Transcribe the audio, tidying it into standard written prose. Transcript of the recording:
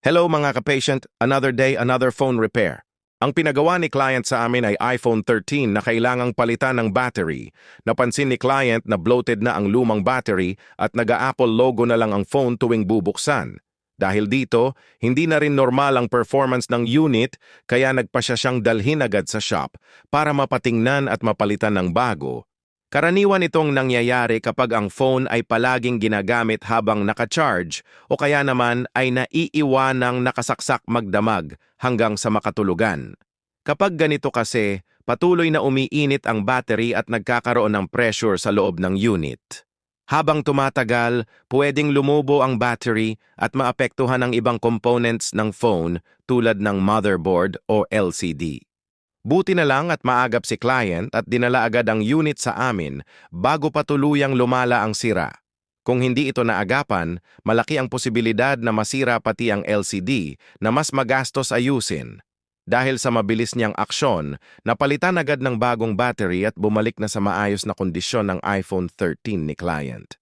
Hello mga ka-patient, another day, another phone repair. Ang pinagawa ni client sa amin ay iPhone 13 na kailangang palitan ng battery. Napansin ni client na bloated na ang lumang battery at nag-a-Apple logo na lang ang phone tuwing bubuksan. Dahil dito, hindi na rin normal ang performance ng unit kaya nagpasya siyang dalhin agad sa shop para mapatingnan at mapalitan ng bago. Karaniwan itong nangyayari kapag ang phone ay palaging ginagamit habang naka-charge o kaya naman ay naiiwanang nakasaksak magdamag hanggang sa makatulugan. Kapag ganito kasi, patuloy na umiinit ang battery at nagkakaroon ng pressure sa loob ng unit. Habang tumatagal, pwedeng lumubo ang battery at maapektuhan ang ibang components ng phone tulad ng motherboard o LCD. Buti na lang at maagap si client at dinala agad ang unit sa amin bago pa tuluyang lumala ang sira. Kung hindi ito naagapan, malaki ang posibilidad na masira pati ang LCD na mas magastos ayusin. Dahil sa mabilis niyang aksyon, napalitan agad ng bagong battery at bumalik na sa maayos na kondisyon ng iPhone 13 ni client.